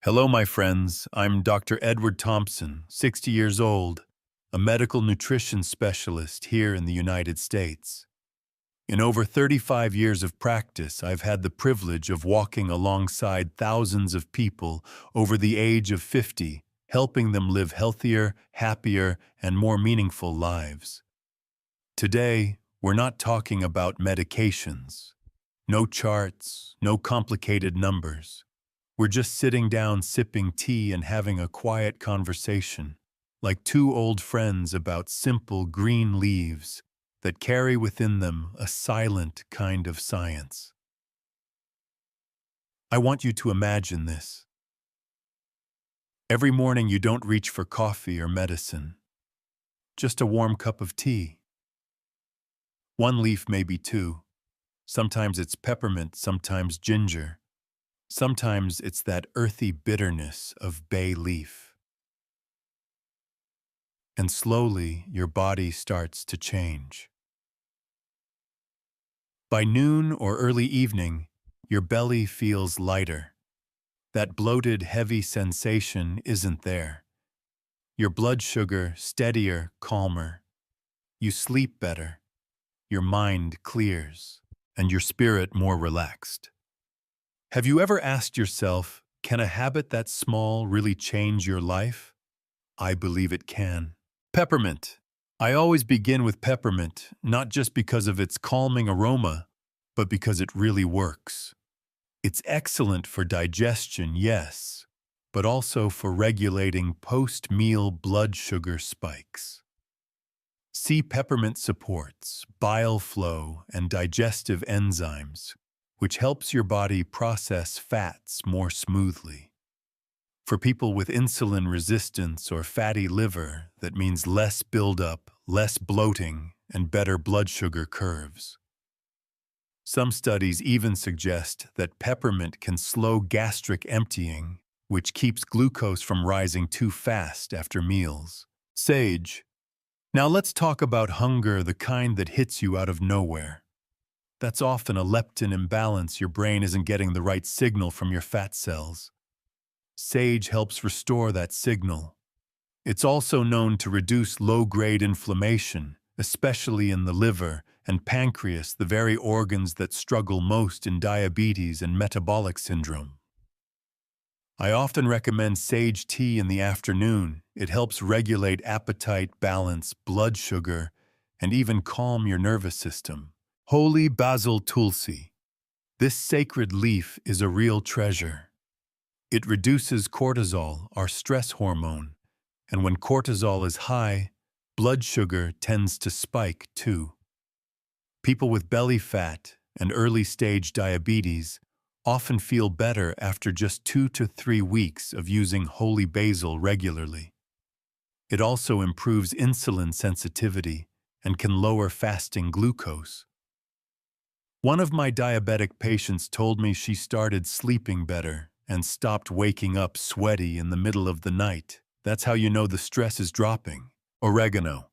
Hello, my friends. I'm Dr. Edward Thompson, 60 years old, a medical nutrition specialist here in the United States. In over 35 years of practice, I've had the privilege of walking alongside thousands of people over the age of 50, helping them live healthier, happier, and more meaningful lives. Today, we're not talking about medications. No charts, no complicated numbers. We're just sitting down sipping tea and having a quiet conversation, like two old friends about simple green leaves that carry within them a silent kind of science. I want you to imagine this. Every morning you don't reach for coffee or medicine, just a warm cup of tea. One leaf, maybe two. Sometimes it's peppermint, sometimes ginger. Sometimes it's that earthy bitterness of bay leaf. And slowly, your body starts to change. By noon or early evening, your belly feels lighter. That bloated, heavy sensation isn't there. Your blood sugar steadier, calmer. You sleep better. Your mind clears, and your spirit more relaxed. Have you ever asked yourself, can a habit that small really change your life? I believe it can. Peppermint. I always begin with peppermint, not just because of its calming aroma, but because it really works. It's excellent for digestion, yes, but also for regulating post-meal blood sugar spikes. See, peppermint supports bile flow and digestive enzymes, which helps your body process fats more smoothly. For people with insulin resistance or fatty liver, that means less buildup, less bloating, and better blood sugar curves. Some studies even suggest that peppermint can slow gastric emptying, which keeps glucose from rising too fast after meals. Sage. Now let's talk about hunger, the kind that hits you out of nowhere. That's often a leptin imbalance. Your brain isn't getting the right signal from your fat cells. Sage helps restore that signal. It's also known to reduce low-grade inflammation, especially in the liver and pancreas, the very organs that struggle most in diabetes and metabolic syndrome. I often recommend sage tea in the afternoon. It helps regulate appetite, balance blood sugar, and even calm your nervous system. Holy basil tulsi. This sacred leaf is a real treasure. It reduces cortisol, our stress hormone, and when cortisol is high, blood sugar tends to spike too. People with belly fat and early-stage diabetes often feel better after just 2 to 3 weeks of using holy basil regularly. It also improves insulin sensitivity and can lower fasting glucose. One of my diabetic patients told me she started sleeping better and stopped waking up sweaty in the middle of the night. That's how you know the stress is dropping. Oregano.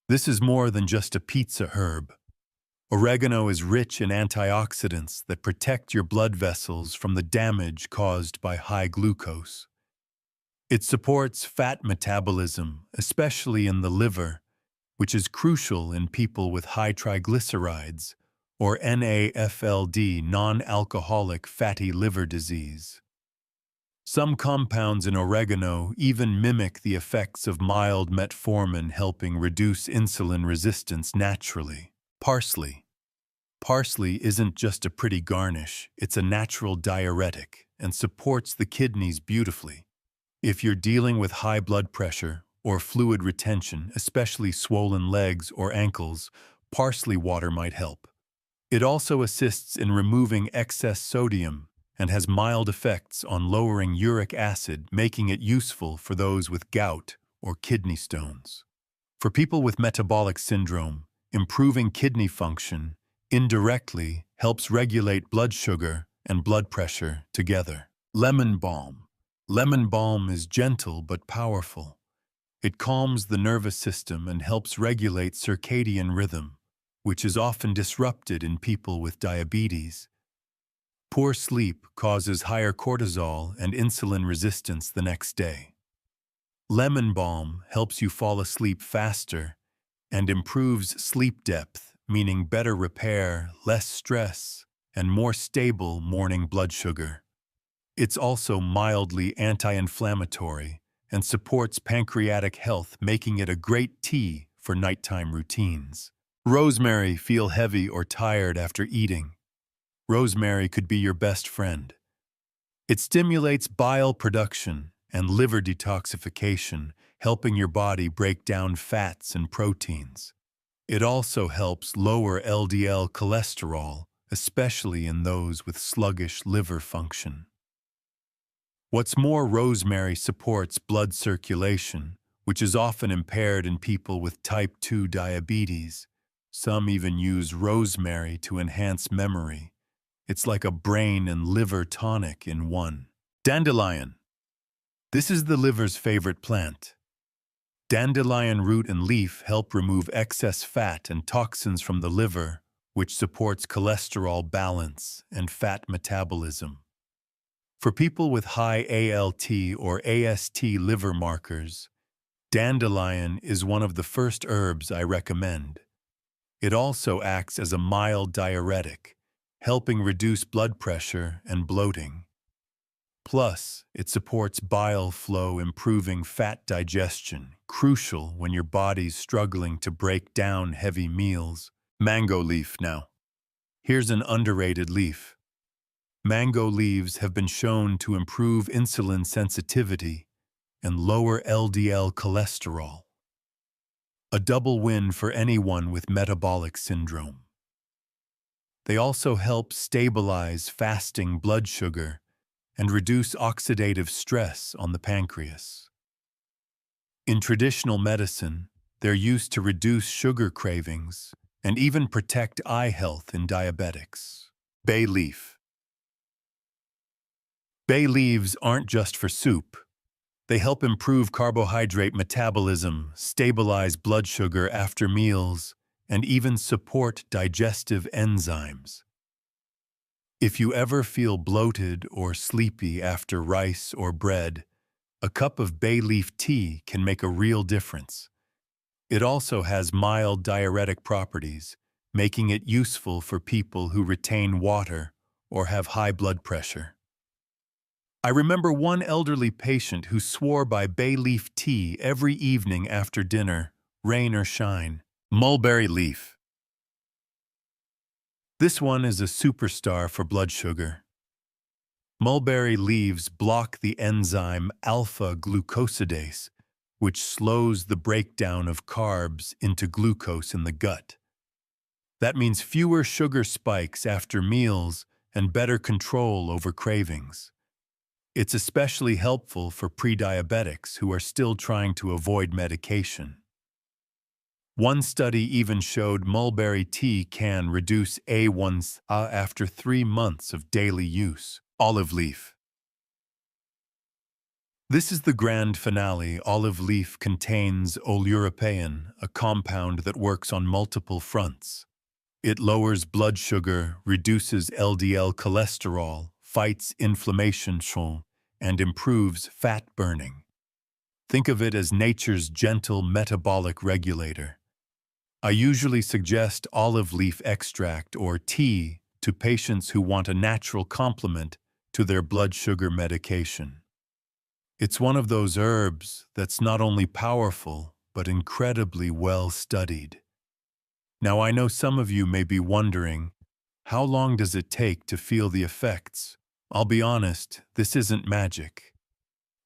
This is more than just a pizza herb. Oregano is rich in antioxidants that protect your blood vessels from the damage caused by high glucose. It supports fat metabolism, especially in the liver, which is crucial in people with high triglycerides, or NAFLD, non-alcoholic fatty liver disease. Some compounds in oregano even mimic the effects of mild metformin, helping reduce insulin resistance naturally. Parsley. Parsley isn't just a pretty garnish, it's a natural diuretic and supports the kidneys beautifully. If you're dealing with high blood pressure or fluid retention, especially swollen legs or ankles, parsley water might help. It also assists in removing excess sodium and has mild effects on lowering uric acid, making it useful for those with gout or kidney stones. For people with metabolic syndrome, improving kidney function indirectly helps regulate blood sugar and blood pressure together. Lemon balm. Lemon balm is gentle but powerful. It calms the nervous system and helps regulate circadian rhythm, which is often disrupted in people with diabetes. Poor sleep causes higher cortisol and insulin resistance the next day. Lemon balm helps you fall asleep faster and improves sleep depth, meaning better repair, less stress, and more stable morning blood sugar. It's also mildly anti-inflammatory and supports pancreatic health, making it a great tea for nighttime routines. Rosemary, feel heavy or tired after eating? Rosemary could be your best friend. It stimulates bile production and liver detoxification, helping your body break down fats and proteins. It also helps lower LDL cholesterol, especially in those with sluggish liver function. What's more, rosemary supports blood circulation, which is often impaired in people with type 2 diabetes. Some even use rosemary to enhance memory. It's like a brain and liver tonic in one. Dandelion. This is the liver's favorite plant. Dandelion root and leaf help remove excess fat and toxins from the liver, which supports cholesterol balance and fat metabolism. For people with high ALT or AST liver markers, dandelion is one of the first herbs I recommend. It also acts as a mild diuretic, helping reduce blood pressure and bloating. Plus, it supports bile flow, improving fat digestion, crucial when your body's struggling to break down heavy meals. Mango leaf now. Here's an underrated leaf. Mango leaves have been shown to improve insulin sensitivity and lower LDL cholesterol. A double win for anyone with metabolic syndrome. They also help stabilize fasting blood sugar and reduce oxidative stress on the pancreas. In traditional medicine, they're used to reduce sugar cravings and even protect eye health in diabetics. Bay leaf. Bay leaves aren't just for soup. They help improve carbohydrate metabolism, stabilize blood sugar after meals, and even support digestive enzymes. If you ever feel bloated or sleepy after rice or bread, a cup of bay leaf tea can make a real difference. It also has mild diuretic properties, making it useful for people who retain water or have high blood pressure. I remember one elderly patient who swore by bay leaf tea every evening after dinner, rain or shine. Mulberry leaf. This one is a superstar for blood sugar. Mulberry leaves block the enzyme alpha-glucosidase, which slows the breakdown of carbs into glucose in the gut. That means fewer sugar spikes after meals and better control over cravings. It's especially helpful for pre-diabetics who are still trying to avoid medication. One study even showed mulberry tea can reduce A1C after 3 months of daily use. Olive leaf. This is the grand finale. Olive leaf contains oleuropein, a compound that works on multiple fronts. It lowers blood sugar, reduces LDL cholesterol, fights inflammation, and improves fat burning. Think of it as nature's gentle metabolic regulator. I usually suggest olive leaf extract or tea to patients who want a natural complement to their blood sugar medication. It's one of those herbs that's not only powerful, but incredibly well studied. Now, I know some of you may be wondering, how long does it take to feel the effects? I'll be honest, this isn't magic.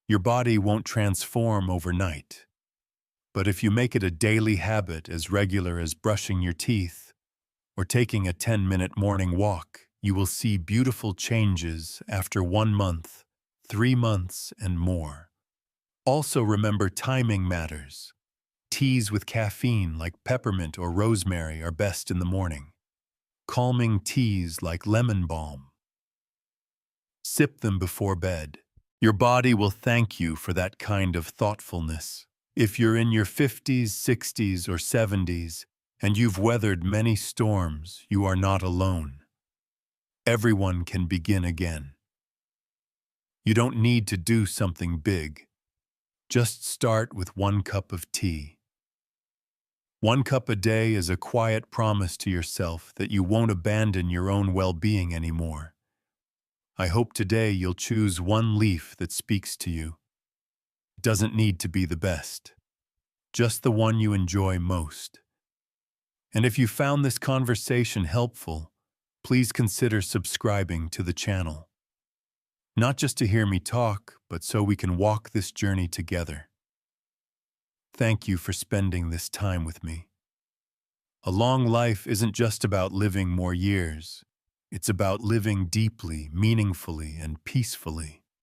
Your body won't transform overnight. But if you make it a daily habit as regular as brushing your teeth or taking a 10-minute morning walk, you will see beautiful changes after 1 month, 3 months, and more. Also remember, timing matters. Teas with caffeine like peppermint or rosemary are best in the morning. Calming teas like lemon balm. Sip them before bed. Your body will thank you for that kind of thoughtfulness. If you're in your 50s, 60s, or 70s, and you've weathered many storms, you are not alone. Everyone can begin again. You don't need to do something big. Just start with 1 cup of tea. 1 cup a day is a quiet promise to yourself that you won't abandon your own well-being anymore. I hope today you'll choose one leaf that speaks to you. It doesn't need to be the best, just the one you enjoy most. And if you found this conversation helpful, please consider subscribing to the channel. Not just to hear me talk, but so we can walk this journey together. Thank you for spending this time with me. A long life isn't just about living more years. It's about living deeply, meaningfully, and peacefully.